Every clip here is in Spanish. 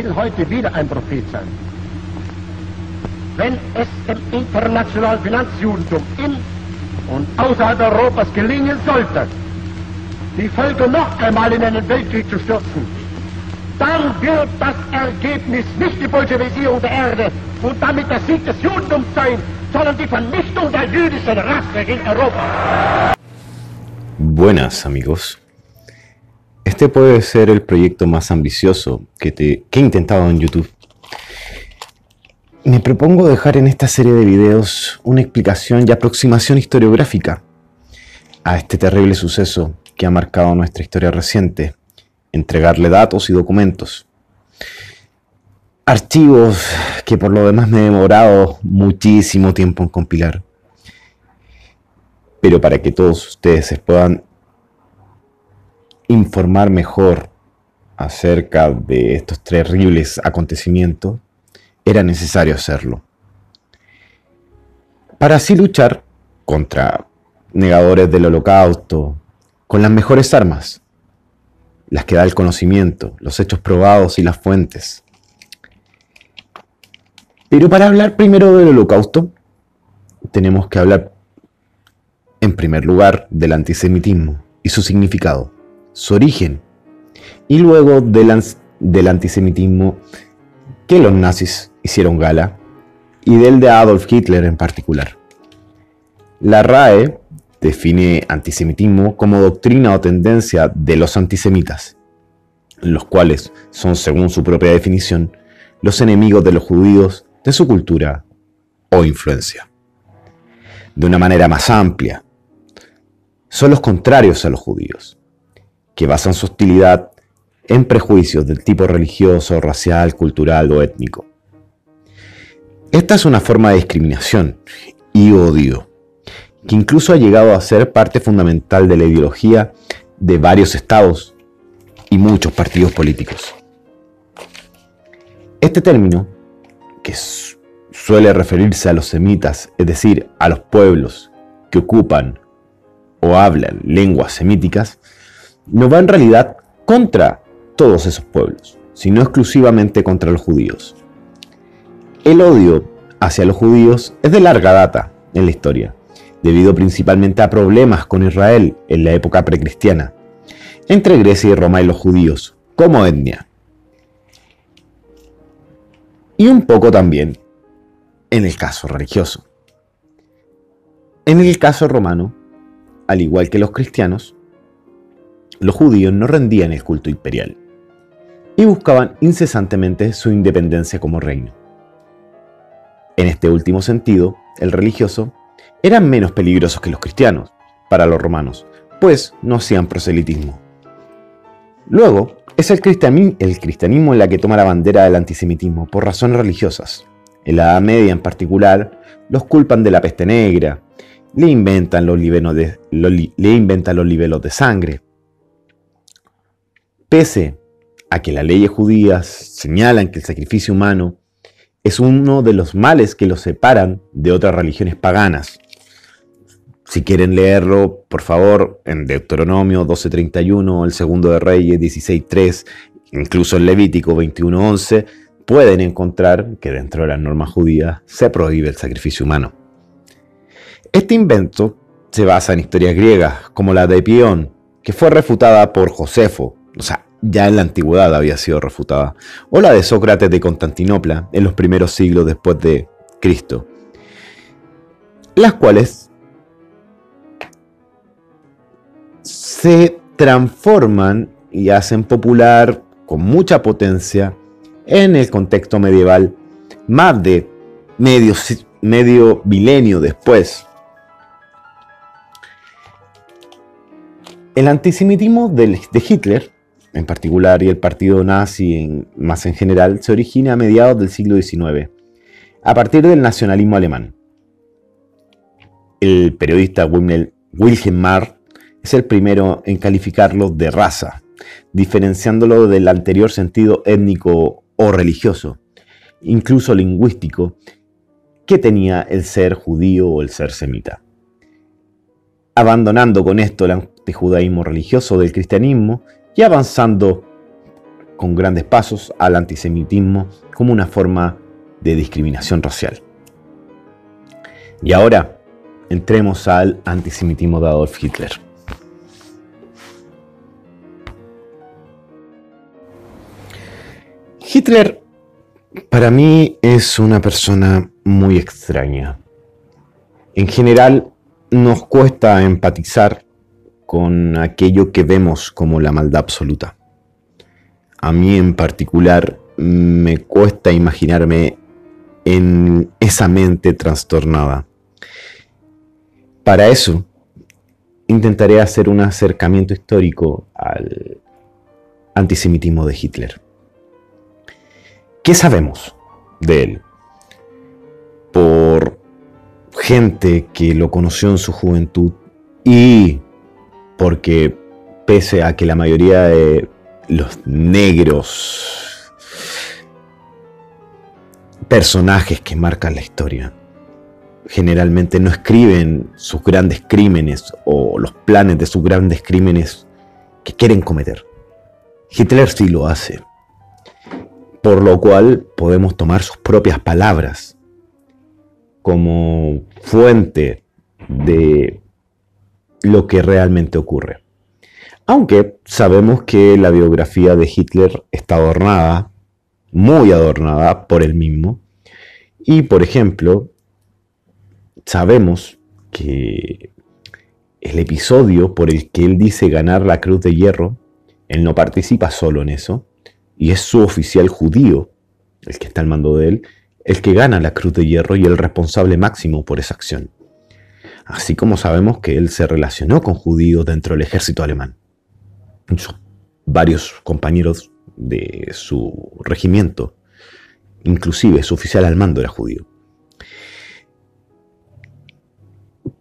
will heute wieder ein Prophet sein. Wenn es dem internationalen Finanzjudentum in und außerhalb Europas gelingen sollte, die Völker noch einmal in einen Weltkrieg zu stürzen, dann wird das Ergebnis nicht die Bolschewisierung der Erde und damit der Sieg des Judentums sein, sondern die Vernichtung der jüdischen Rasse in Europa. Buenas, amigos. Este puede ser el proyecto más ambicioso que he intentado en YouTube. Me propongo dejar en esta serie de videos una explicación y aproximación historiográfica a este terrible suceso que ha marcado nuestra historia reciente, entregarle datos y documentos. Archivos que por lo demás me he demorado muchísimo tiempo en compilar. Pero para que todos ustedes se puedan informar mejor acerca de estos terribles acontecimientos, era necesario hacerlo. Para así luchar contra negadores del Holocausto con las mejores armas, las que da el conocimiento, los hechos probados y las fuentes. Pero para hablar primero del Holocausto, tenemos que hablar en primer lugar del antisemitismo y su significado, su origen, y luego del antisemitismo que los nazis hicieron gala, y del de Adolf Hitler en particular. La RAE define antisemitismo como doctrina o tendencia de los antisemitas, los cuales son, según su propia definición, los enemigos de los judíos, de su cultura o influencia. De una manera más amplia, son los contrarios a los judíos, que basan su hostilidad en prejuicios del tipo religioso, racial, cultural o étnico. Esta es una forma de discriminación y odio, que incluso ha llegado a ser parte fundamental de la ideología de varios estados y muchos partidos políticos. Este término, que suele referirse a los semitas, es decir, a los pueblos que ocupan o hablan lenguas semíticas, no va en realidad contra todos esos pueblos, sino exclusivamente contra los judíos. El odio hacia los judíos es de larga data en la historia, debido principalmente a problemas con Israel en la época precristiana, entre Grecia y Roma y los judíos, como etnia. Y un poco también en el caso religioso. En el caso romano, al igual que los cristianos, los judíos no rendían el culto imperial y buscaban incesantemente su independencia como reino. En este último sentido, el religioso eran menos peligrosos que los cristianos para los romanos, pues no hacían proselitismo. Luego, es el cristianismo en la que toma la bandera del antisemitismo por razones religiosas. En la Edad Media en particular, los culpan de la peste negra, le inventan los libelos de sangre. Pese a que las leyes judías señalan que el sacrificio humano es uno de los males que los separan de otras religiones paganas. Si quieren leerlo, por favor, en Deuteronomio 12:31, el Segundo de Reyes 16:3, incluso en Levítico 21:11, pueden encontrar que dentro de las normas judías se prohíbe el sacrificio humano. Este invento se basa en historias griegas, como la de Epión, que fue refutada por Josefo, o sea, ya en la antigüedad había sido refutada, o la de Sócrates de Constantinopla en los primeros siglos después de Cristo, las cuales se transforman y hacen popular con mucha potencia en el contexto medieval, más de medio milenio después. El antisemitismo de Hitler, en particular, y el partido nazi más en general, se origina a mediados del siglo XIX, a partir del nacionalismo alemán. El periodista Wilhelm Marr es el primero en calificarlo de raza, diferenciándolo del anterior sentido étnico o religioso, incluso lingüístico, que tenía el ser judío o el ser semita. Abandonando con esto el antijudaísmo religioso del cristianismo y avanzando con grandes pasos al antisemitismo como una forma de discriminación racial. Y ahora entremos al antisemitismo de Adolf Hitler. Hitler para mí es una persona muy extraña. En general nos cuesta empatizar con aquello que vemos como la maldad absoluta. A mí en particular me cuesta imaginarme en esa mente trastornada. Para eso intentaré hacer un acercamiento histórico al antisemitismo de Hitler. ¿Qué sabemos de él? Por gente que lo conoció en su juventud y porque pese a que la mayoría de los negros personajes que marcan la historia generalmente no escriben sus grandes crímenes o los planes de sus grandes crímenes que quieren cometer, Hitler sí lo hace. Por lo cual podemos tomar sus propias palabras como fuente de lo que realmente ocurre. Aunque sabemos que la biografía de Hitler está adornada, muy adornada por él mismo. Y por ejemplo, sabemos que el episodio por el que él dice ganar la Cruz de Hierro, él no participa solo en eso. Y es su oficial judío, el que está al mando de él, el que gana la Cruz de Hierro y el responsable máximo por esa acción. Así como sabemos que él se relacionó con judíos dentro del ejército alemán. Varios compañeros de su regimiento, inclusive su oficial al mando era judío.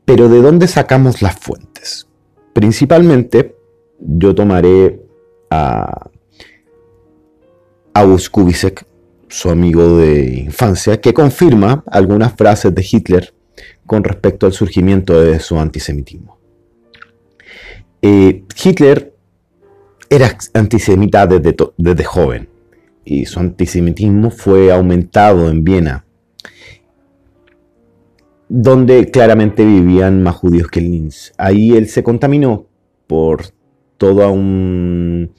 Pero ¿de dónde sacamos las fuentes? Principalmente yo tomaré a August Kubitschek, su amigo de infancia, que confirma algunas frases de Hitler con respecto al surgimiento de su antisemitismo. Hitler era antisemita desde joven y su antisemitismo fue aumentado en Viena, donde claramente vivían más judíos que en Linz. Ahí él se contaminó por todo un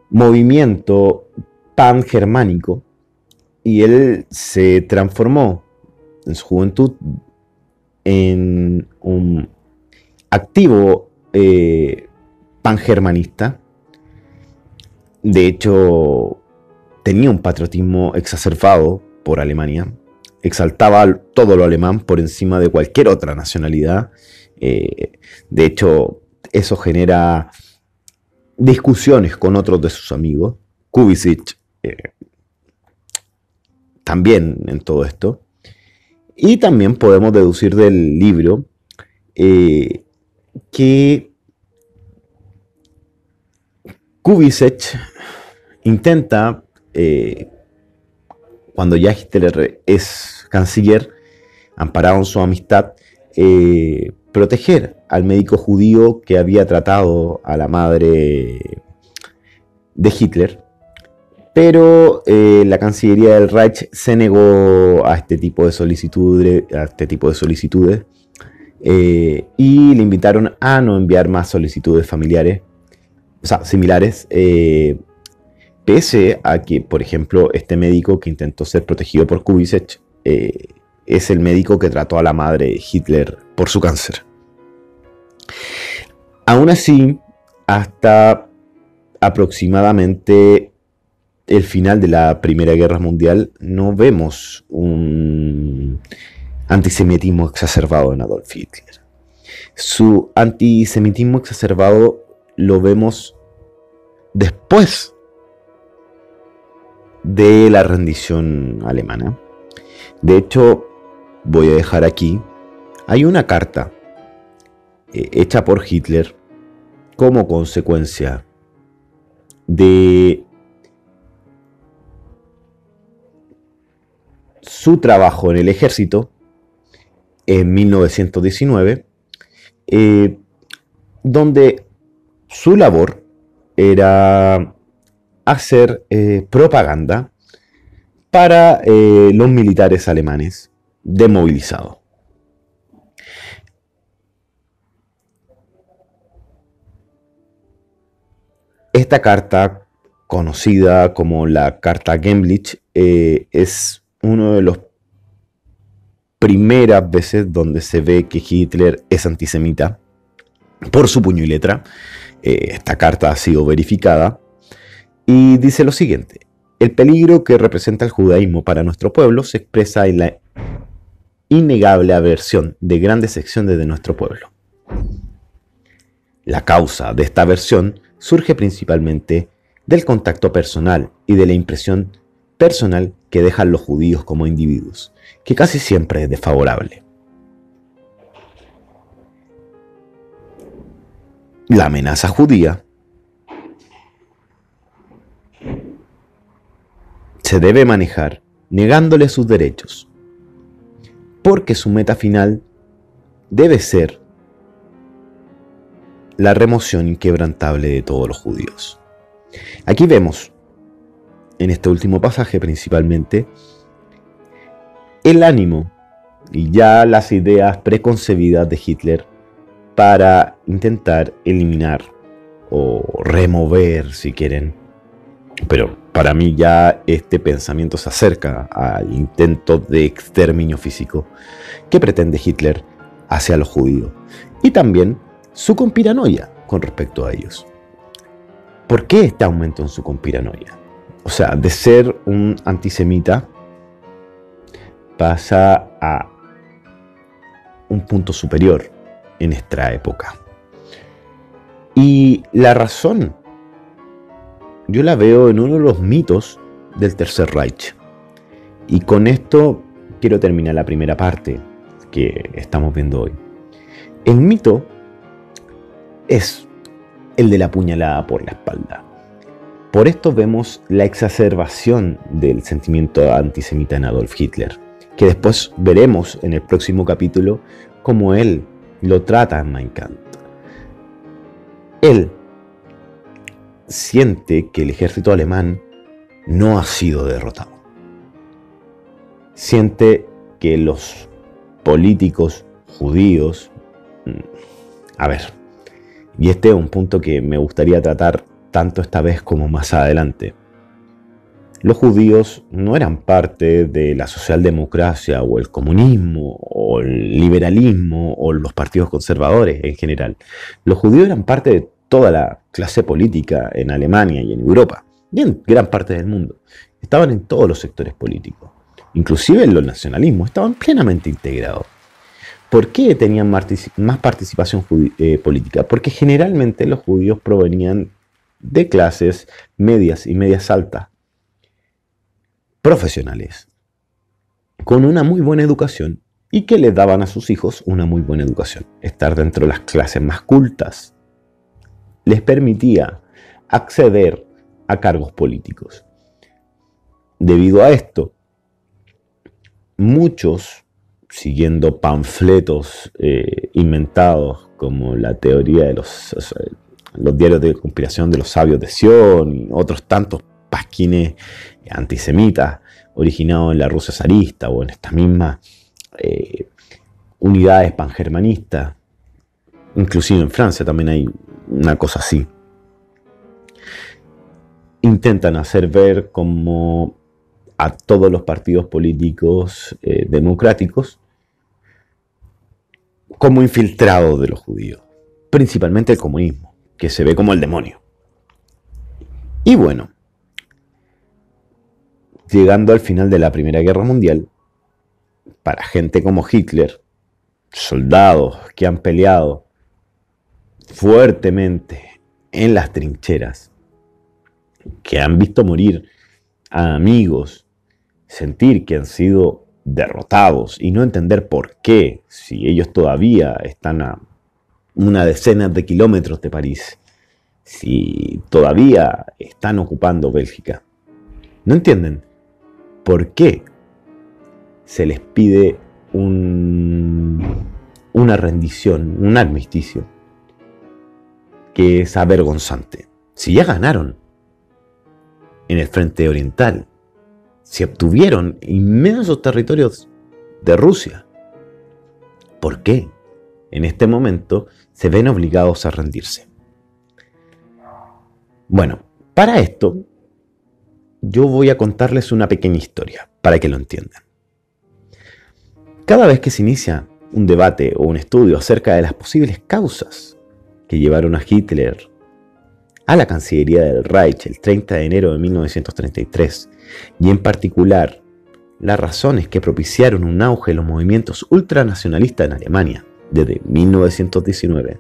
movimiento pan-germánico y él se transformó en su juventud en un activo pan-germanista. De hecho, tenía un patriotismo exacerbado por Alemania, exaltaba todo lo alemán por encima de cualquier otra nacionalidad. De hecho, eso genera discusiones con otros de sus amigos. Kubitschek también en todo esto. Y también podemos deducir del libro que Kubitschek intenta, cuando ya Hitler es canciller, amparado en su amistad, proteger al médico judío que había tratado a la madre de Hitler. Pero la Cancillería del Reich se negó a este tipo de solicitudes, y le invitaron a no enviar más solicitudes familiares, o sea, similares, pese a que, por ejemplo, este médico que intentó ser protegido por Kubitschek es el médico que trató a la madre de Hitler por su cáncer. Aún así, hasta aproximadamente el final de la Primera Guerra Mundial no vemos un antisemitismo exacerbado en Adolf Hitler. Su antisemitismo exacerbado lo vemos después de la rendición alemana. De hecho, voy a dejar aquí, hay una carta hecha por Hitler como consecuencia de su trabajo en el ejército en 1919, donde su labor era hacer propaganda para los militares alemanes desmovilizados. Esta carta, conocida como la Carta Gemlich, es una de las primeras veces donde se ve que Hitler es antisemita por su puño y letra. Esta carta ha sido verificada y dice lo siguiente: el peligro que representa el judaísmo para nuestro pueblo se expresa en la innegable aversión de grandes secciones de nuestro pueblo. La causa de esta aversión surge principalmente del contacto personal y de la impresión personal que dejan los judíos como individuos, que casi siempre es desfavorable. La amenaza judía se debe manejar negándole sus derechos, porque su meta final debe ser la remoción inquebrantable de todos los judíos. Aquí vemos, en este último pasaje principalmente, el ánimo y ya las ideas preconcebidas de Hitler para intentar eliminar o remover, si quieren. Pero para mí ya este pensamiento se acerca al intento de exterminio físico que pretende Hitler hacia los judíos. Y también su conspiranoia con respecto a ellos. ¿Por qué este aumento en su conspiranoia? O sea, de ser un antisemita pasa a un punto superior en esta época. Y la razón yo la veo en uno de los mitos del Tercer Reich. Y con esto quiero terminar la primera parte que estamos viendo hoy. El mito es el de la puñalada por la espalda. Por esto vemos la exacerbación del sentimiento antisemita en Adolf Hitler, que después veremos en el próximo capítulo cómo él lo trata en Mein Kampf. Él siente que el ejército alemán no ha sido derrotado. Siente que los políticos judíos... Y este es un punto que me gustaría tratar tanto esta vez como más adelante. Los judíos no eran parte de la socialdemocracia o el comunismo o el liberalismo o los partidos conservadores en general. Los judíos eran parte de toda la clase política en Alemania y en Europa y en gran parte del mundo. Estaban en todos los sectores políticos, inclusive en los nacionalismos, estaban plenamente integrados. ¿Por qué tenían más participación política? Porque generalmente los judíos provenían de clases medias y medias altas, profesionales, con una muy buena educación y que les daban a sus hijos una muy buena educación. Estar dentro de las clases más cultas les permitía acceder a cargos políticos. Debido a esto, muchos, siguiendo panfletos inventados como la teoría de los diarios de conspiración de los sabios de Sion y otros tantos pasquines antisemitas originados en la Rusia zarista o en estas mismas unidades pangermanistas, inclusive en Francia también hay una cosa así. Intentan hacer ver como a todos los partidos políticos democráticos como infiltrados de los judíos, principalmente el comunismo, que se ve como el demonio. Y bueno, llegando al final de la Primera Guerra Mundial, para gente como Hitler, soldados que han peleado fuertemente en las trincheras, que han visto morir a amigos, sentir que han sido derrotados y no entender por qué, si ellos todavía están a una decena de kilómetros de París, si todavía están ocupando Bélgica. No entienden por qué se les pide una rendición, un armisticio, que es avergonzante. Si ya ganaron, en el frente oriental, si obtuvieron inmensos territorios de Rusia? ¿Por qué en este momento se ven obligados a rendirse? Bueno, para esto yo voy a contarles una pequeña historia para que lo entiendan. Cada vez que se inicia un debate o un estudio acerca de las posibles causas que llevaron a Hitler a la Cancillería del Reich el 30 de enero de 1933, y en particular las razones que propiciaron un auge de los movimientos ultranacionalistas en Alemania desde 1919,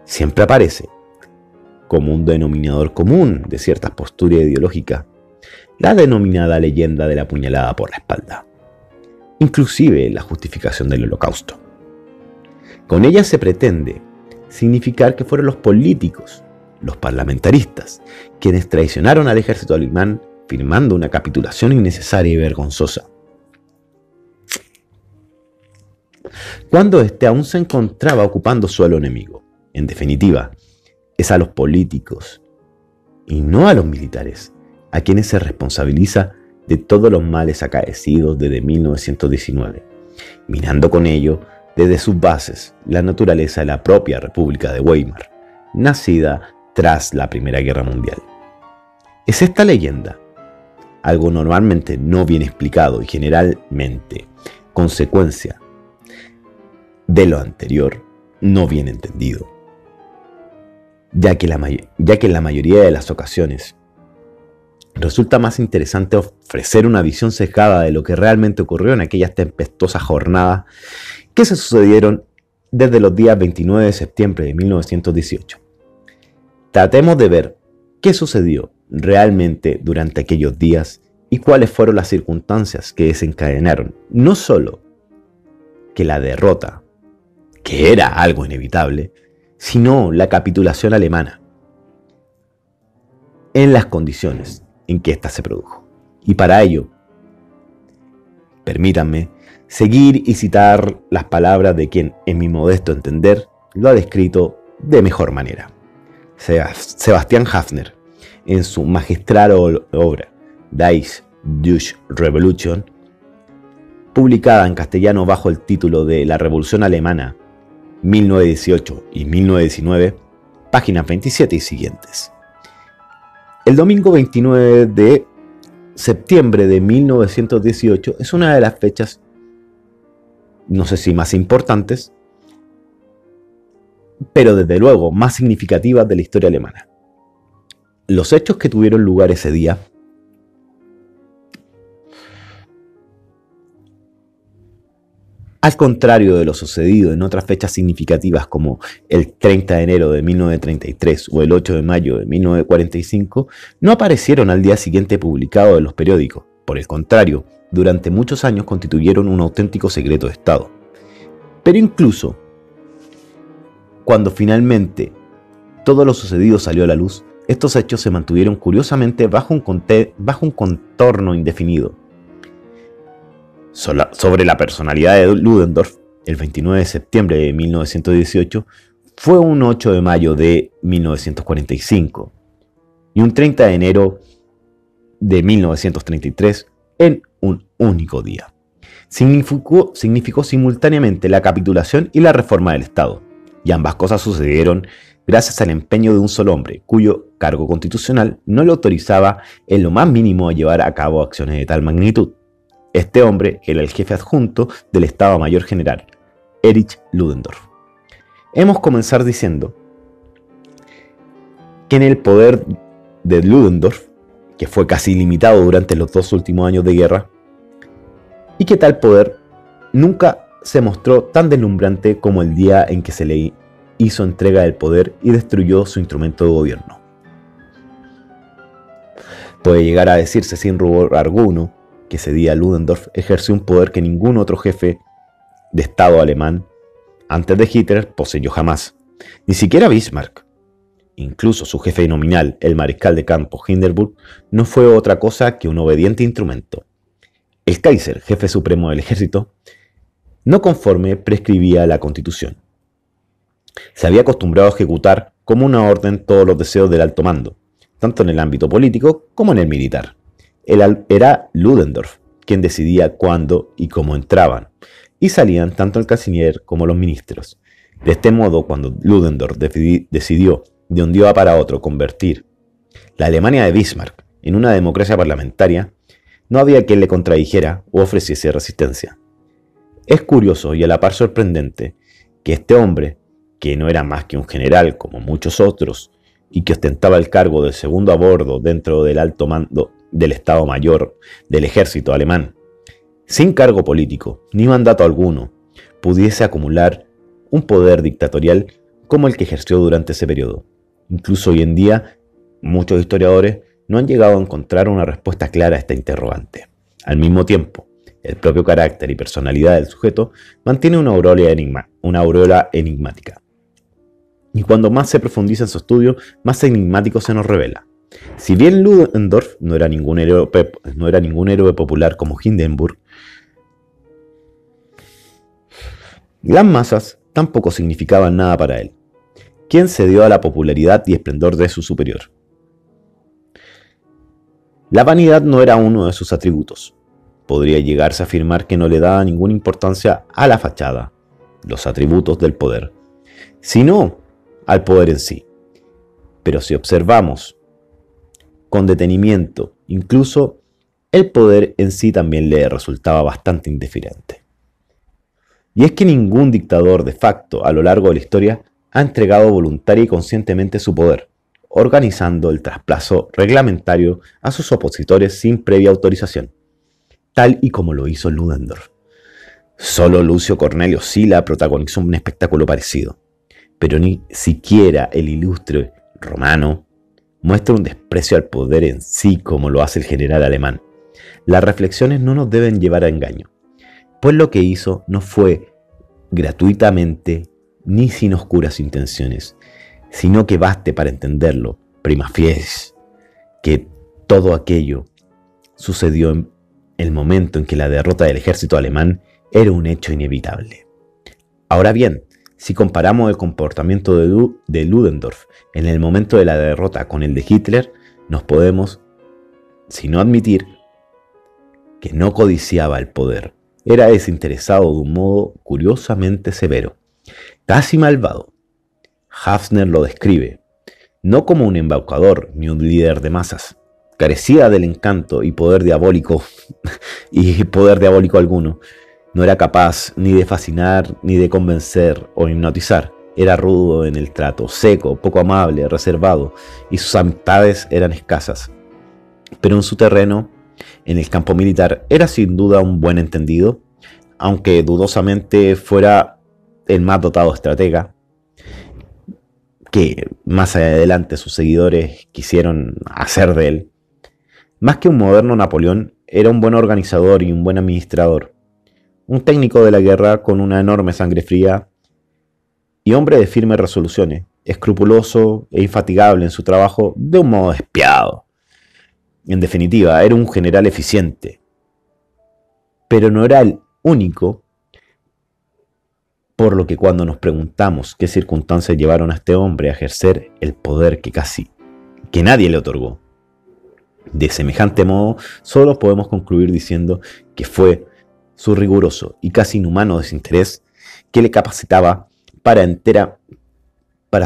siempre aparece como un denominador común de ciertas posturas ideológicas la denominada leyenda de la puñalada por la espalda, inclusive la justificación del Holocausto. Con ella se pretende significar que fueron los políticos, los parlamentaristas, quienes traicionaron al ejército alemán firmando una capitulación innecesaria y vergonzosa, cuando éste aún se encontraba ocupando suelo enemigo. En definitiva, es a los políticos y no a los militares a quienes se responsabiliza de todos los males acaecidos desde 1919, minando con ello desde sus bases la naturaleza de la propia República de Weimar, nacida tras la Primera Guerra Mundial. Es esta leyenda algo normalmente no bien explicado y generalmente consecuencia de lo anterior no bien entendido, ya que en la mayoría de las ocasiones resulta más interesante ofrecer una visión sesgada de lo que realmente ocurrió en aquellas tempestuosas jornadas que se sucedieron desde los días 29 de septiembre de 1918. Tratemos de ver qué sucedió realmente durante aquellos días y cuáles fueron las circunstancias que desencadenaron no solo que la derrota, que era algo inevitable, sino la capitulación alemana en las condiciones en que ésta se produjo. Y para ello, permítanme seguir y citar las palabras de quien, en mi modesto entender, lo ha descrito de mejor manera. Sebastian Haffner, en su magistral obra Die Deutsche Revolution, publicada en castellano bajo el título de La Revolución Alemana 1918 y 1919, páginas 27 y siguientes. El domingo 29 de septiembre de 1918 es una de las fechas, no sé si más importantes, pero desde luego más significativas de la historia alemana. Los hechos que tuvieron lugar ese día al contrario de lo sucedido en otras fechas significativas como el 30 de enero de 1933 o el 8 de mayo de 1945, no aparecieron al día siguiente publicados en los periódicos. Por el contrario, durante muchos años constituyeron un auténtico secreto de Estado. Pero incluso cuando finalmente todo lo sucedido salió a la luz, estos hechos se mantuvieron curiosamente bajo un contorno indefinido. Sobre la personalidad de Ludendorff, el 29 de septiembre de 1918 fue un 8 de mayo de 1945 y un 30 de enero de 1933 en un único día. Significó simultáneamente la capitulación y la reforma del Estado, y ambas cosas sucedieron gracias al empeño de un solo hombre, cuyo cargo constitucional no le autorizaba en lo más mínimo a llevar a cabo acciones de tal magnitud. Este hombre era el jefe adjunto del Estado Mayor General, Erich Ludendorff. Hemos comenzado diciendo que en el poder de Ludendorff, que fue casi ilimitado durante los 2 últimos años de guerra, y que tal poder nunca se mostró tan deslumbrante como el día en que se le hizo entrega del poder y destruyó su instrumento de gobierno. Puede llegar a decirse sin rubor alguno que ese día Ludendorff ejerció un poder que ningún otro jefe de Estado alemán antes de Hitler poseyó jamás, ni siquiera Bismarck. Incluso su jefe nominal, el mariscal de campo Hindenburg, no fue otra cosa que un obediente instrumento. El Kaiser, jefe supremo del ejército, no conforme prescribía la Constitución. Se había acostumbrado a ejecutar como una orden todos los deseos del alto mando, tanto en el ámbito político como en el militar. Era Ludendorff quien decidía cuándo y cómo entraban y salían tanto el canciller como los ministros. De este modo, cuando Ludendorff decidió de un día para otro convertir la Alemania de Bismarck en una democracia parlamentaria, no había quien le contradijera o ofreciese resistencia. Es curioso y a la par sorprendente que este hombre, que no era más que un general como muchos otros y que ostentaba el cargo de segundo a bordo dentro del alto mando del Estado Mayor del ejército alemán, sin cargo político ni mandato alguno, pudiese acumular un poder dictatorial como el que ejerció durante ese periodo. Incluso hoy en día, muchos historiadores no han llegado a encontrar una respuesta clara a esta interrogante. Al mismo tiempo, el propio carácter y personalidad del sujeto mantiene una aureola enigmática. Y cuando más se profundiza en su estudio, más enigmático se nos revela. Si bien Ludendorff no era ningún héroe popular como Hindenburg, las masas tampoco significaban nada para él, quien cedió a la popularidad y esplendor de su superior. La vanidad no era uno de sus atributos. Podría llegarse a afirmar que no le daba ninguna importancia a la fachada, los atributos del poder, sino al poder en sí. Pero si observamos con detenimiento, incluso el poder en sí también le resultaba bastante indiferente. Y es que ningún dictador de facto a lo largo de la historia ha entregado voluntaria y conscientemente su poder, organizando el traspaso reglamentario a sus opositores sin previa autorización, tal y como lo hizo Ludendorff. Solo Lucio Cornelio Sila protagonizó un espectáculo parecido, pero ni siquiera el ilustre romano muestra un desprecio al poder en sí como lo hace el general alemán. Las reflexiones no nos deben llevar a engaño, pues lo que hizo no fue gratuitamente ni sin oscuras intenciones, sino que baste para entenderlo, prima facie, que todo aquello sucedió en el momento en que la derrota del ejército alemán era un hecho inevitable. Ahora bien, si comparamos el comportamiento de Ludendorff en el momento de la derrota con el de Hitler, nos podemos, si no admitir, que no codiciaba el poder. Era desinteresado de un modo curiosamente severo, casi malvado. Hafner lo describe, no como un embaucador ni un líder de masas. Carecía del encanto y poder diabólico alguno. No era capaz ni de fascinar, ni de convencer o hipnotizar. Era rudo en el trato, seco, poco amable, reservado, y sus amistades eran escasas. Pero en su terreno, en el campo militar, era sin duda un buen entendido, aunque dudosamente fuera el más dotado estratega, que más adelante sus seguidores quisieron hacer de él. Más que un moderno Napoleón, era un buen organizador y un buen administrador. Un técnico de la guerra con una enorme sangre fría y hombre de firmes resoluciones, escrupuloso e infatigable en su trabajo de un modo despiadado. En definitiva, era un general eficiente, pero no era el único, por lo que cuando nos preguntamos qué circunstancias llevaron a este hombre a ejercer el poder que nadie le otorgó, de semejante modo, solo podemos concluir diciendo que fue su riguroso y casi inhumano desinterés que le capacitaba para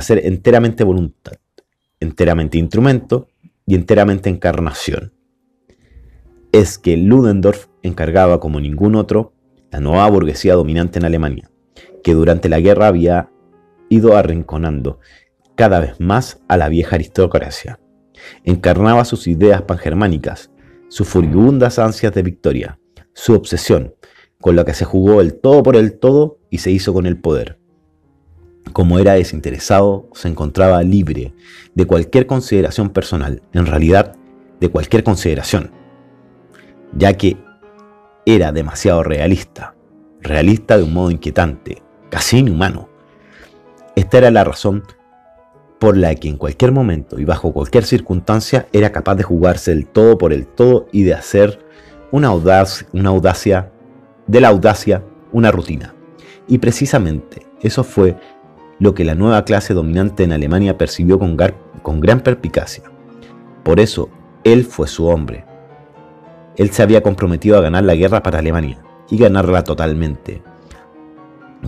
ser enteramente voluntad, enteramente instrumento y enteramente encarnación. Es que Ludendorff encargaba como ningún otro la nueva burguesía dominante en Alemania, que durante la guerra había ido arrinconando cada vez más a la vieja aristocracia. Encarnaba sus ideas pangermánicas, sus furibundas ansias de victoria, su obsesión, con la que se jugó el todo por el todo y se hizo con el poder. Como era desinteresado, se encontraba libre de cualquier consideración personal, en realidad de cualquier consideración, ya que era demasiado realista de un modo inquietante, casi inhumano. Esta era la razón por la que en cualquier momento y bajo cualquier circunstancia era capaz de jugarse el todo por el todo y de hacer de la audacia una rutina. Y precisamente eso fue lo que la nueva clase dominante en Alemania percibió con gran perspicacia. Por eso, él fue su hombre. Él se había comprometido a ganar la guerra para Alemania y ganarla totalmente.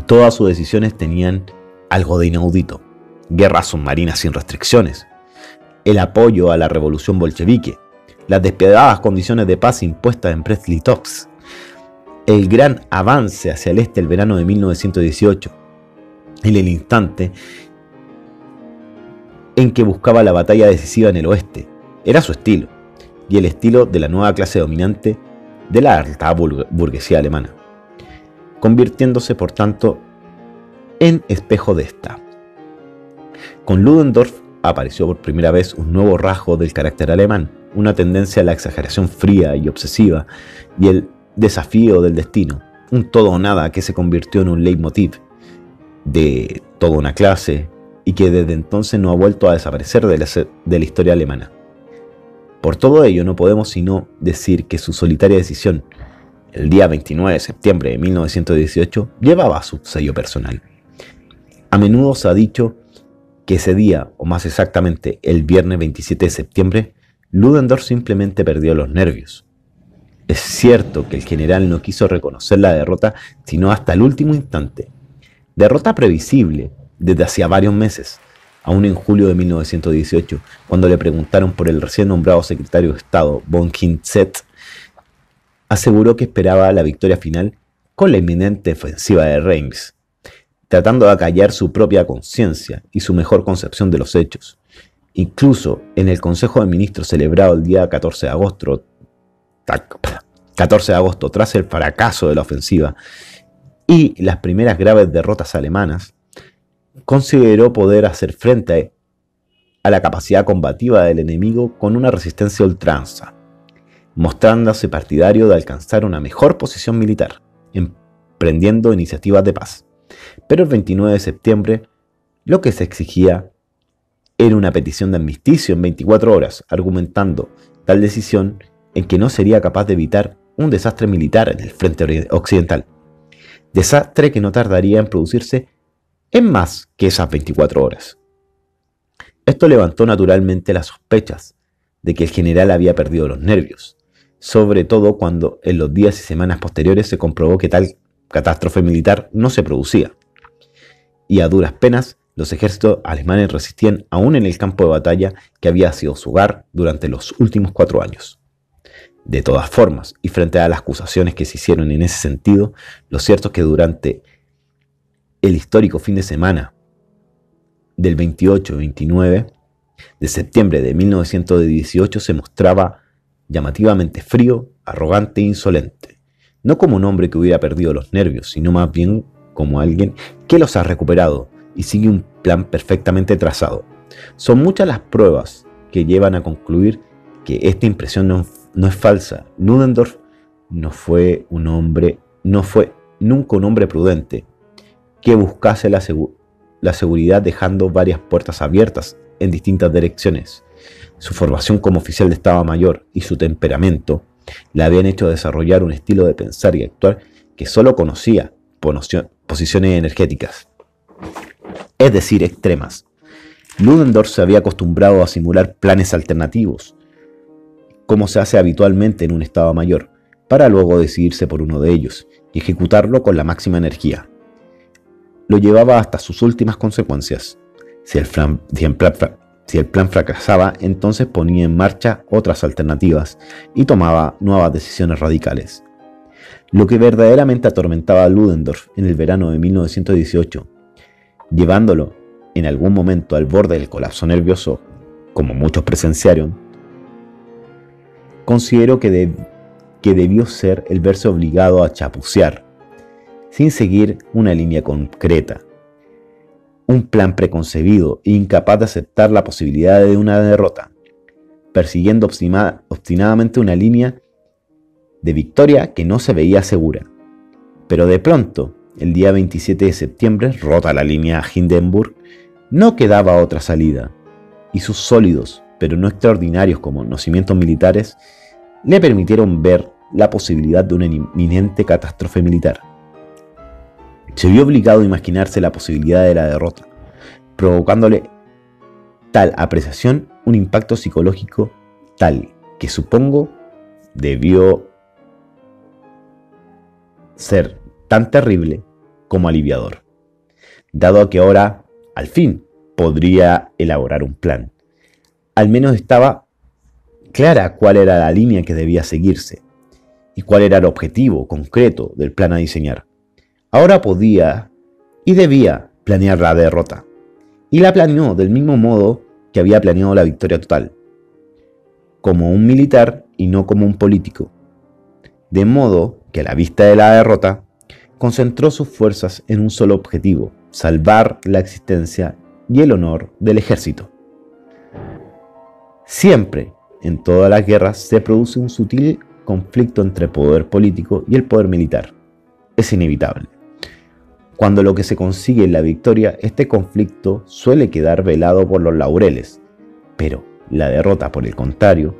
Todas sus decisiones tenían algo de inaudito: guerra submarina sin restricciones, el apoyo a la revolución bolchevique, las despiadadas condiciones de paz impuestas en Brest-Litovsk, el gran avance hacia el este el verano de 1918, en el instante en que buscaba la batalla decisiva en el oeste. Era su estilo, y el estilo de la nueva clase dominante de la alta burguesía alemana, convirtiéndose por tanto en espejo de esta. Con Ludendorff apareció por primera vez un nuevo rasgo del carácter alemán, una tendencia a la exageración fría y obsesiva y el desafío del destino, un todo o nada que se convirtió en un leitmotiv de toda una clase y que desde entonces no ha vuelto a desaparecer de la historia alemana. Por todo ello no podemos sino decir que su solitaria decisión, el día 29 de septiembre de 1918, llevaba su sello personal. A menudo se ha dicho que ese día, o más exactamente el viernes 27 de septiembre, Ludendorff simplemente perdió los nervios. Es cierto que el general no quiso reconocer la derrota sino hasta el último instante. Derrota previsible desde hacía varios meses. Aún en julio de 1918, cuando le preguntaron por el recién nombrado secretario de Estado, von Kinzet, aseguró que esperaba la victoria final con la inminente ofensiva de Reims, tratando de acallar su propia conciencia y su mejor concepción de los hechos. Incluso en el Consejo de Ministros celebrado el día 14 de agosto, tras el fracaso de la ofensiva y las primeras graves derrotas alemanas, consideró poder hacer frente a la capacidad combativa del enemigo con una resistencia a ultranza, mostrándose partidario de alcanzar una mejor posición militar, emprendiendo iniciativas de paz. Pero el 29 de septiembre lo que se exigía era una petición de armisticio en 24 horas, argumentando tal decisión en que no sería capaz de evitar un desastre militar en el frente occidental. Desastre que no tardaría en producirse en más que esas 24 horas. Esto levantó naturalmente las sospechas de que el general había perdido los nervios, sobre todo cuando en los días y semanas posteriores se comprobó que tal catástrofe militar no se producía, y a duras penas los ejércitos alemanes resistían aún en el campo de batalla que había sido su hogar durante los últimos 4 años. De todas formas, y frente a las acusaciones que se hicieron en ese sentido, lo cierto es que durante el histórico fin de semana del 28-29 de septiembre de 1918 se mostraba llamativamente frío, arrogante e insolente, no como un hombre que hubiera perdido los nervios, sino más bien como alguien que los ha recuperado y sigue un plan perfectamente trazado. Son muchas las pruebas que llevan a concluir que esta impresión no es falsa. Ludendorff no fue nunca un hombre prudente que buscase la seguridad dejando varias puertas abiertas en distintas direcciones. Su formación como oficial de Estado Mayor y su temperamento le habían hecho desarrollar un estilo de pensar y actuar que solo conocía posiciones energéticas, es decir, extremas. Ludendorff se había acostumbrado a simular planes alternativos, como se hace habitualmente en un Estado Mayor, para luego decidirse por uno de ellos y ejecutarlo con la máxima energía. Lo llevaba hasta sus últimas consecuencias. Si el plan fracasaba, entonces ponía en marcha otras alternativas y tomaba nuevas decisiones radicales. Lo que verdaderamente atormentaba a Ludendorff en el verano de 1918, llevándolo en algún momento al borde del colapso nervioso, como muchos presenciaron, considero que debió ser el verse obligado a chapucear, sin seguir una línea concreta, un plan preconcebido e incapaz de aceptar la posibilidad de una derrota, persiguiendo obstinadamente una línea de victoria que no se veía segura. Pero de pronto, el día 27 de septiembre, rota la línea a Hindenburg, no quedaba otra salida, y sus sólidos, pero no extraordinarios conocimientos militares, le permitieron ver la posibilidad de una inminente catástrofe militar. Se vio obligado a imaginarse la posibilidad de la derrota, provocándole tal apreciación un impacto psicológico tal que supongo debió ser tan terrible como aliviador, dado que ahora, al fin, podría elaborar un plan. Al menos estaba clara cuál era la línea que debía seguirse y cuál era el objetivo concreto del plan a diseñar. Ahora podía y debía planear la derrota, y la planeó del mismo modo que había planeado la victoria total, como un militar y no como un político, de modo que a la vista de la derrota, concentró sus fuerzas en un solo objetivo: salvar la existencia y el honor del ejército. Siempre, en todas las guerras, se produce un sutil conflicto entre el poder político y el poder militar. Es inevitable. Cuando lo que se consigue es la victoria, este conflicto suele quedar velado por los laureles, pero la derrota, por el contrario,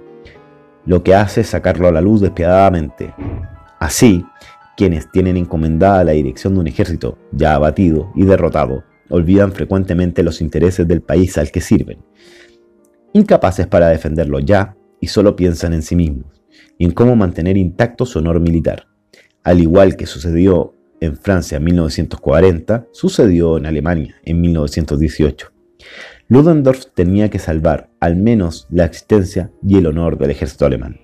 lo que hace es sacarlo a la luz despiadadamente. Así, quienes tienen encomendada la dirección de un ejército ya abatido y derrotado, olvidan frecuentemente los intereses del país al que sirven, incapaces para defenderlo ya, y solo piensan en sí mismos y en cómo mantener intacto su honor militar. Al igual que sucedió en Francia en 1940, sucedió en Alemania en 1918. Ludendorff tenía que salvar al menos la existencia y el honor del ejército alemán.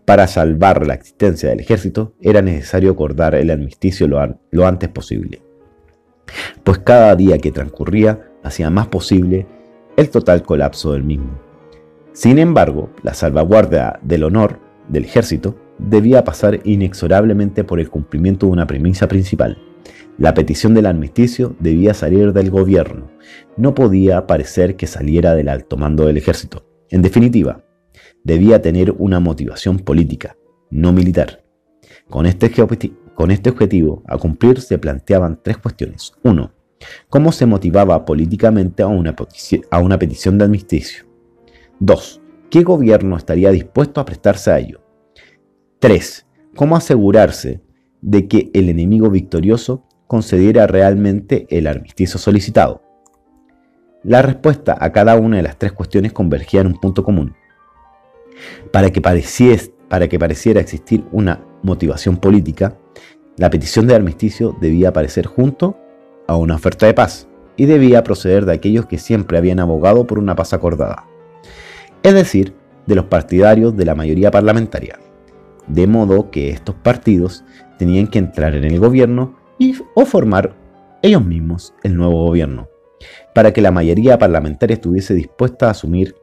Para salvar la existencia del ejército era necesario acordar el armisticio lo antes posible, pues cada día que transcurría hacía más posible el total colapso del mismo. Sin embargo, la salvaguardia del honor del ejército debía pasar inexorablemente por el cumplimiento de una premisa principal. La petición del armisticio debía salir del gobierno, no podía parecer que saliera del alto mando del ejército. En definitiva, debía tener una motivación política, no militar. Con este objetivo a cumplir se planteaban tres cuestiones. 1. ¿Cómo se motivaba políticamente a una petición de armisticio? 2. ¿Qué gobierno estaría dispuesto a prestarse a ello? 3. ¿Cómo asegurarse de que el enemigo victorioso concediera realmente el armisticio solicitado? La respuesta a cada una de las tres cuestiones convergía en un punto común. Para que pareciera existir una motivación política, la petición de armisticio debía aparecer junto a una oferta de paz y debía proceder de aquellos que siempre habían abogado por una paz acordada, es decir, de los partidarios de la mayoría parlamentaria, de modo que estos partidos tenían que entrar en el gobierno o formar ellos mismos el nuevo gobierno. Para que la mayoría parlamentaria estuviese dispuesta a asumir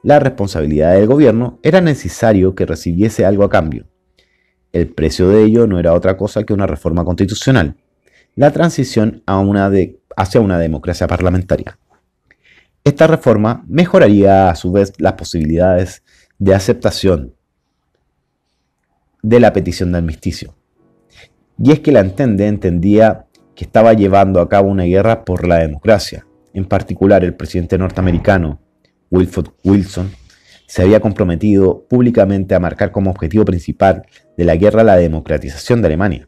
la responsabilidad del gobierno, era necesario que recibiese algo a cambio. El precio de ello no era otra cosa que una reforma constitucional, la transición hacia una democracia parlamentaria. Esta reforma mejoraría a su vez las posibilidades de aceptación de la petición de armisticio. Y es que la entendía que estaba llevando a cabo una guerra por la democracia. En particular, el presidente norteamericano Woodrow Wilson se había comprometido públicamente a marcar como objetivo principal de la guerra la democratización de Alemania.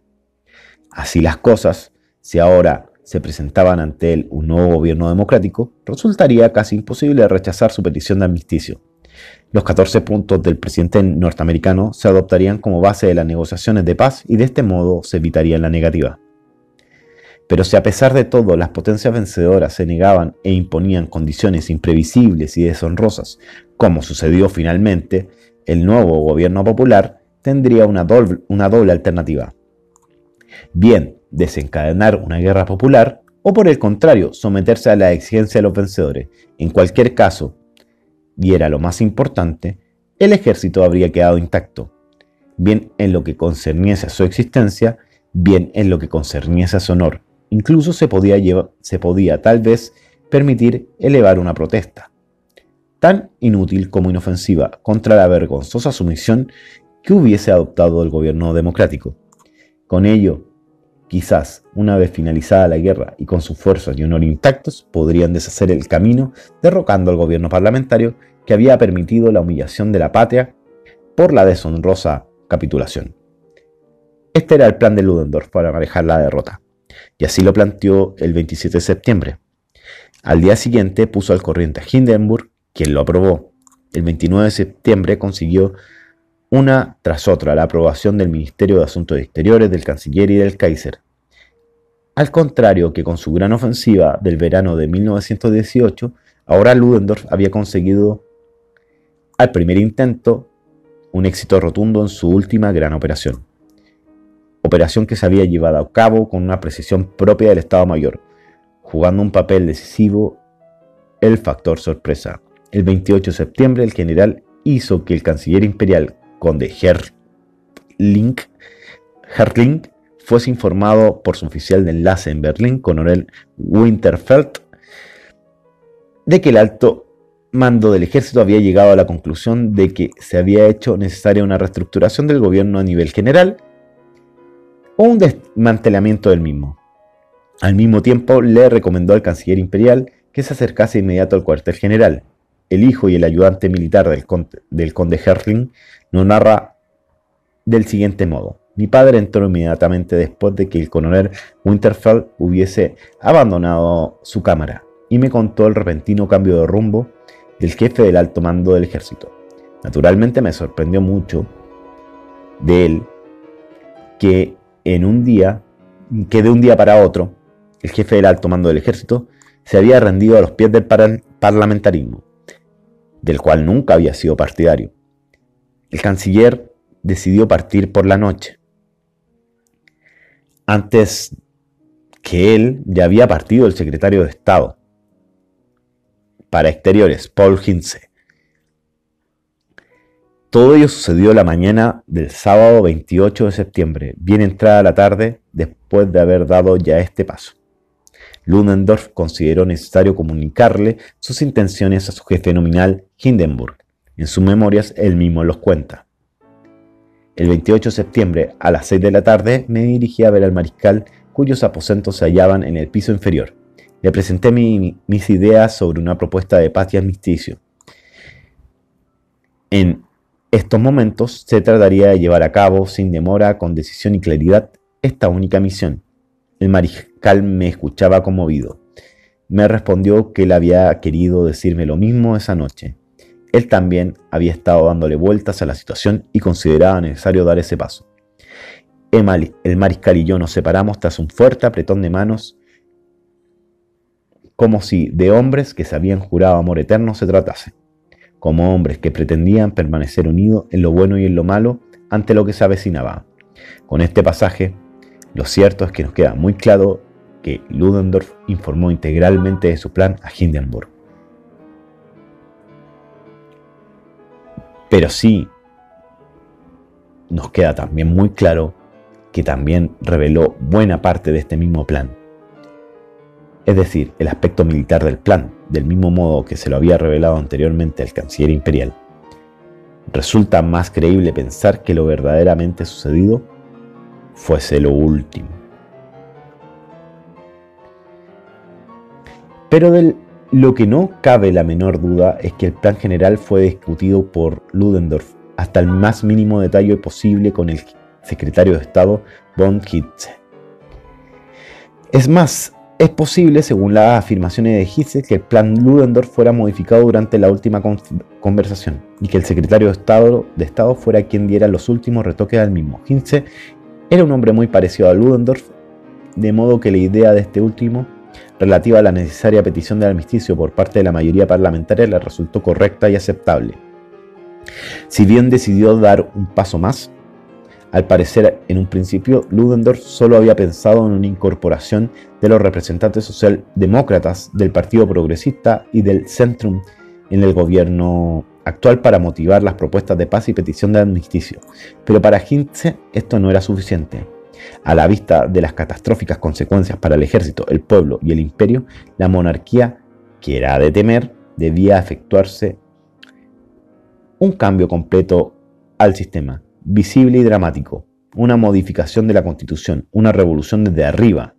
Así las cosas, si ahora se presentaban ante él un nuevo gobierno democrático, resultaría casi imposible rechazar su petición de armisticio. Los 14 puntos del presidente norteamericano se adoptarían como base de las negociaciones de paz y de este modo se evitaría la negativa. Pero si a pesar de todo las potencias vencedoras se negaban e imponían condiciones imprevisibles y deshonrosas, como sucedió finalmente, el nuevo gobierno popular tendría una doble alternativa. Bien, desencadenar una guerra popular o por el contrario, someterse a la exigencia de los vencedores. En cualquier caso, y era lo más importante, el ejército habría quedado intacto, bien en lo que concerniese a su existencia, bien en lo que concerniese a su honor. Incluso se podía tal vez permitir elevar una protesta, tan inútil como inofensiva, contra la vergonzosa sumisión que hubiese adoptado el gobierno democrático. Con ello, quizás, una vez finalizada la guerra y con sus fuerzas y honor intactos, podrían deshacer el camino derrocando al gobierno parlamentario que había permitido la humillación de la patria por la deshonrosa capitulación. Este era el plan de Ludendorff para manejar la derrota, y así lo planteó el 27 de septiembre. Al día siguiente puso al corriente a Hindenburg, quien lo aprobó. El 29 de septiembre consiguió una tras otra la aprobación del Ministerio de Asuntos Exteriores, del Canciller y del Kaiser. Al contrario que con su gran ofensiva del verano de 1918, ahora Ludendorff había conseguido al primer intento un éxito rotundo en su última gran operación. Operación que se había llevado a cabo con una precisión propia del Estado Mayor, jugando un papel decisivo el factor sorpresa. El 28 de septiembre el general hizo que el canciller imperial conde Hertling fuese informado por su oficial de enlace en Berlín, coronel Winterfeldt, de que el alto mando del ejército había llegado a la conclusión de que se había hecho necesaria una reestructuración del gobierno a nivel general o un desmantelamiento del mismo. Al mismo tiempo le recomendó al canciller imperial que se acercase inmediato al cuartel general. El hijo y el ayudante militar del conde Hertling nos narra del siguiente modo: mi padre entró inmediatamente después de que el coronel Winterfeldt hubiese abandonado su cámara y me contó el repentino cambio de rumbo del jefe del alto mando del ejército. Naturalmente me sorprendió mucho de él que de un día para otro el jefe del alto mando del ejército se había rendido a los pies del parlamentarismo, del cual nunca había sido partidario. El canciller decidió partir por la noche. Antes que él ya había partido el secretario de Estado para Exteriores, Paul Hintze. Todo ello sucedió la mañana del sábado 28 de septiembre, bien entrada la tarde, después de haber dado ya este paso. Ludendorff consideró necesario comunicarle sus intenciones a su jefe nominal, Hindenburg. En sus memorias, él mismo los cuenta. El 28 de septiembre, a las 6 de la tarde, me dirigí a ver al mariscal, cuyos aposentos se hallaban en el piso inferior. Le presenté mis ideas sobre una propuesta de paz y armisticio. En estos momentos se trataría de llevar a cabo, sin demora, con decisión y claridad, esta única misión. El mariscal me escuchaba conmovido. Me respondió que él había querido decirme lo mismo esa noche. Él también había estado dándole vueltas a la situación y consideraba necesario dar ese paso. El mariscal y yo nos separamos tras un fuerte apretón de manos, como si de hombres que se habían jurado amor eterno se tratase, como hombres que pretendían permanecer unidos en lo bueno y en lo malo ante lo que se avecinaba. Con este pasaje, lo cierto es que nos queda muy claro que Ludendorff informó integralmente de su plan a Hindenburg. Pero sí nos queda también muy claro que también reveló buena parte de este mismo plan. Es decir, el aspecto militar del plan, del mismo modo que se lo había revelado anteriormente al canciller imperial. Resulta más creíble pensar que lo verdaderamente sucedido fuese lo último. Pero lo que no cabe la menor duda es que el plan general fue discutido por Ludendorff hasta el más mínimo detalle posible con el secretario de Estado von Hintze. Es más, es posible, según las afirmaciones de Hintze, que el plan Ludendorff fuera modificado durante la última conversación y que el secretario de Estado fuera quien diera los últimos retoques al mismo. Hintze era un hombre muy parecido a Ludendorff, de modo que la idea de este último, relativa a la necesaria petición de armisticio por parte de la mayoría parlamentaria, le resultó correcta y aceptable. Si bien decidió dar un paso más, al parecer en un principio Ludendorff solo había pensado en una incorporación de los representantes socialdemócratas del Partido Progresista y del Centrum en el gobierno actual para motivar las propuestas de paz y petición de armisticio. Pero para Hintze esto no era suficiente. A la vista de las catastróficas consecuencias para el ejército, el pueblo y el imperio, la monarquía, que era de temer, debía efectuarse un cambio completo al sistema, visible y dramático, una modificación de la Constitución, una revolución desde arriba.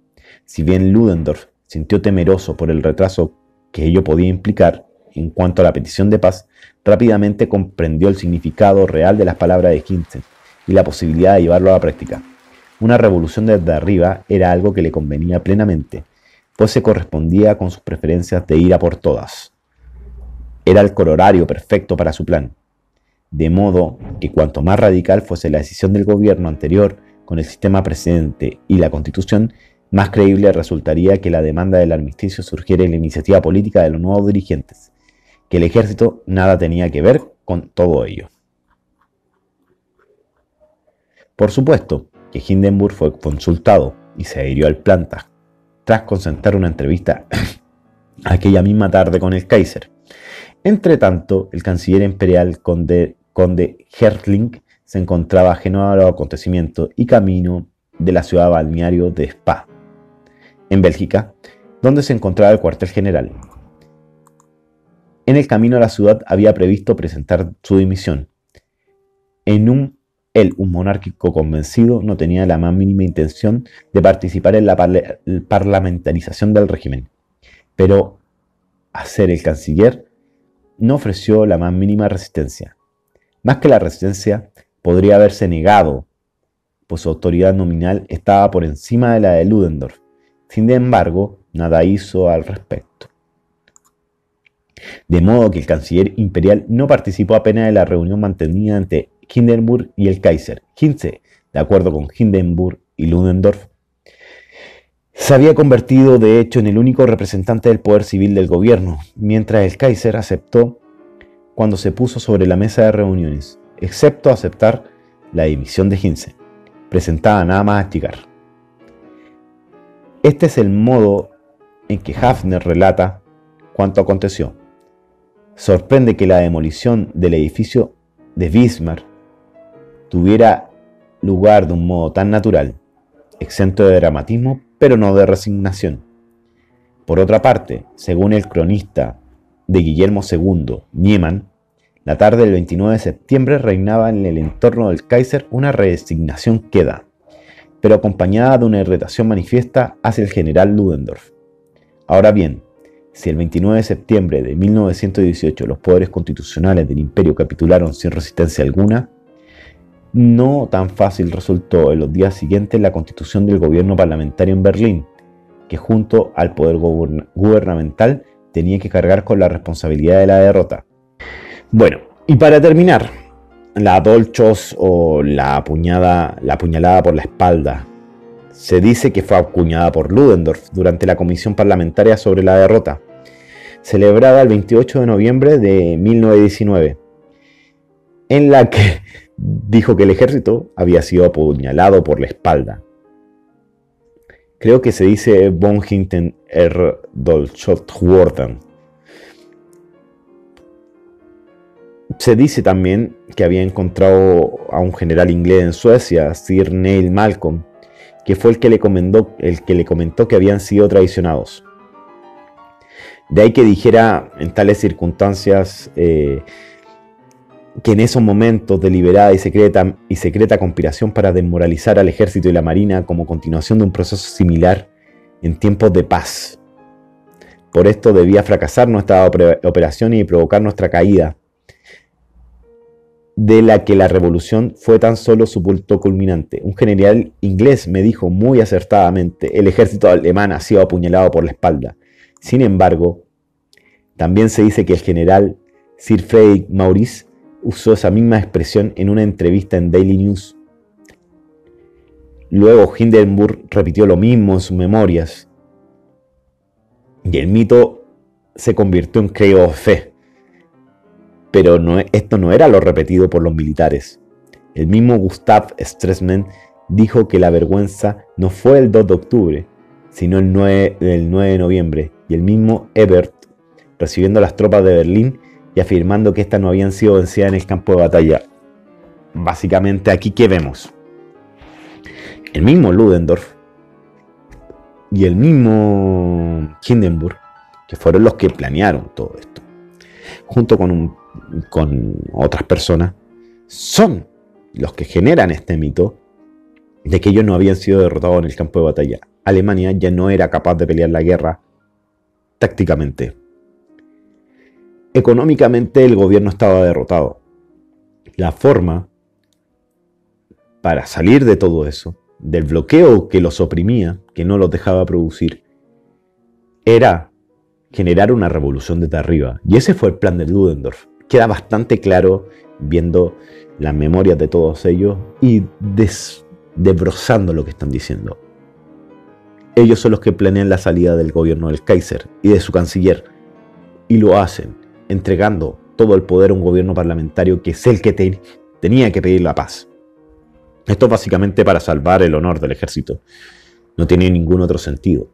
Si bien Ludendorff sintió temeroso por el retraso que ello podía implicar en cuanto a la petición de paz, rápidamente comprendió el significado real de las palabras de Hintze y la posibilidad de llevarlo a la práctica. Una revolución desde arriba era algo que le convenía plenamente, pues se correspondía con sus preferencias de ir a por todas. era el corolario perfecto para su plan. De modo que cuanto más radical fuese la decisión del gobierno anterior con el sistema precedente y la Constitución, más creíble resultaría que la demanda del armisticio surgiera en la iniciativa política de los nuevos dirigentes, que el ejército nada tenía que ver con todo ello. Por supuesto que Hindenburg fue consultado y se adhirió al plan tras concertar una entrevista aquella misma tarde con el Kaiser. Entretanto, el canciller imperial conde Hertling se encontraba ajeno a los acontecimientos y camino de la ciudad balneario de Spa, en Bélgica, donde se encontraba el cuartel general. En el camino a la ciudad había previsto presentar su dimisión. Un monárquico convencido, no tenía la más mínima intención de participar en la parlamentarización del régimen, pero a ser el canciller no ofreció la más mínima resistencia. Más que la resistencia, podría haberse negado, pues su autoridad nominal estaba por encima de la de Ludendorff. Sin embargo, nada hizo al respecto. De modo que el canciller imperial no participó apenas de la reunión mantenida entre Hindenburg y el Kaiser. Hinze, de acuerdo con Hindenburg y Ludendorff, se había convertido de hecho en el único representante del poder civil del gobierno, mientras el Kaiser aceptó cuando se puso sobre la mesa de reuniones, excepto aceptar la dimisión de Hinze, presentada nada más a Stigar. Este es el modo en que Hafner relata cuanto aconteció. Sorprende que la demolición del edificio de Bismarck tuviera lugar de un modo tan natural, exento de dramatismo, pero no de resignación. Por otra parte, según el cronista de Guillermo II, Niemann, la tarde del 29 de septiembre reinaba en el entorno del Kaiser una resignación queda, pero acompañada de una irritación manifiesta hacia el general Ludendorff. Ahora bien, si el 29 de septiembre de 1918 los poderes constitucionales del imperio capitularon sin resistencia alguna, no tan fácil resultó en los días siguientes la constitución del gobierno parlamentario en Berlín, que junto al poder gubernamental tenía que cargar con la responsabilidad de la derrota. Bueno, y para terminar, la Dolchos o la apuñalada por la espalda. Se dice que fue acuñada por Ludendorff durante la comisión parlamentaria sobre la derrota, celebrada el 28 de noviembre de 1919, en la que dijo que el ejército había sido apuñalado por la espalda. Creo que se dice von hinten dolchot worden. Se dice también que había encontrado a un general inglés en Suecia, Sir Neil Malcolm, que fue el que le comentó que habían sido traicionados. De ahí que dijera en tales circunstancias que en esos momentos deliberada y secreta conspiración para desmoralizar al ejército y la marina como continuación de un proceso similar en tiempos de paz. Por esto debía fracasar nuestra operación y provocar nuestra caída, de la que la revolución fue tan solo su punto culminante. Un general inglés me dijo muy acertadamente: el ejército alemán ha sido apuñalado por la espalda. Sin embargo, también se dice que el general Sir Frederick Maurice usó esa misma expresión en una entrevista en Daily News. Luego Hindenburg repitió lo mismo en sus memorias, y el mito se convirtió en credo de fe. Pero esto no era lo repetido por los militares. El mismo Gustav Stresemann dijo que la vergüenza no fue el 2 de octubre, sino el 9 de noviembre, y el mismo Ebert, recibiendo a las tropas de Berlín y afirmando que éstas no habían sido vencidas en el campo de batalla. Básicamente aquí, ¿qué vemos? El mismo Ludendorff y el mismo Hindenburg, que fueron los que planearon todo esto, junto con otras personas, son los que generan este mito de que ellos no habían sido derrotados en el campo de batalla. Alemania ya no era capaz de pelear la guerra tácticamente. Económicamente el gobierno estaba derrotado. La forma para salir de todo eso, del bloqueo que los oprimía, que no los dejaba producir, era generar una revolución desde arriba. Y ese fue el plan de Ludendorff. Queda bastante claro viendo las memorias de todos ellos y desbrozando lo que están diciendo. Ellos son los que planean la salida del gobierno del Kaiser y de su canciller. Y lo hacen, entregando todo el poder a un gobierno parlamentario que es el que tenía que pedir la paz. Esto es básicamente para salvar el honor del ejército. No tiene ningún otro sentido.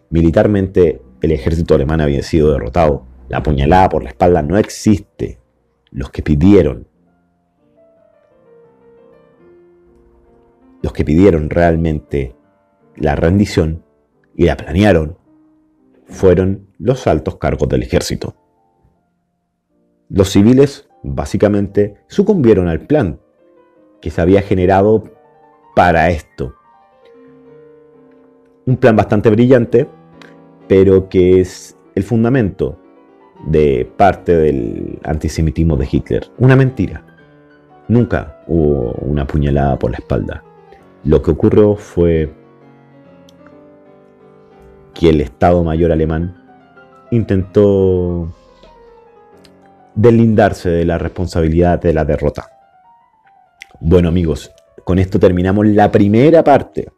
Militarmente, el ejército alemán había sido derrotado. La puñalada por la espalda no existe. Los que pidieron realmente la rendición y la planearon fueron los altos cargos del ejército. Los civiles básicamente sucumbieron al plan que se había generado para esto. Un plan bastante brillante, pero que es el fundamento de parte del antisemitismo de Hitler. Una mentira. Nunca hubo una puñalada por la espalda. Lo que ocurrió fue que el Estado Mayor alemán intentó deslindarse de la responsabilidad de la derrota. Bueno, amigos, con esto terminamos la primera parte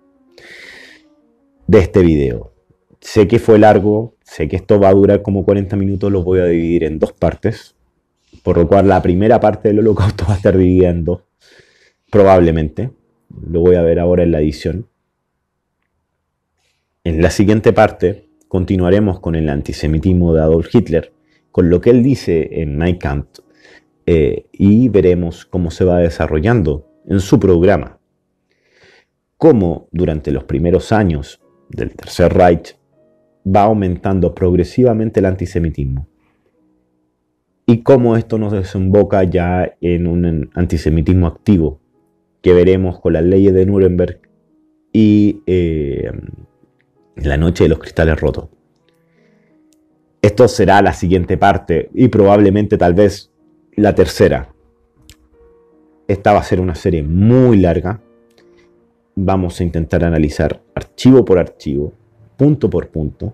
de este video. Sé que fue largo, sé que esto va a durar como 40 minutos, lo voy a dividir en dos partes, por lo cual la primera parte del Holocausto va a estar dividida en dos, probablemente. Lo voy a ver ahora en la edición. En la siguiente parte continuaremos con el antisemitismo de Adolf Hitler, con lo que él dice en Mein Kampf, y veremos cómo se va desarrollando en su programa. Cómo durante los primeros años del Tercer Reich va aumentando progresivamente el antisemitismo. Y cómo esto nos desemboca ya en un antisemitismo activo, que veremos con las leyes de Nuremberg y la noche de los cristales rotos. Esto será la siguiente parte y probablemente tal vez la tercera. Esta va a ser una serie muy larga. Vamos a intentar analizar archivo por archivo, punto por punto.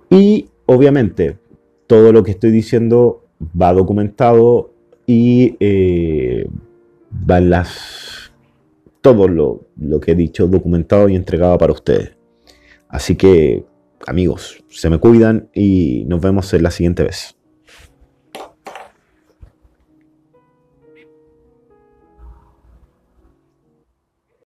Y obviamente todo lo que estoy diciendo va documentado y va todo lo que he dicho documentado y entregado para ustedes. Así que, amigos, se me cuidan y nos vemos en la siguiente vez.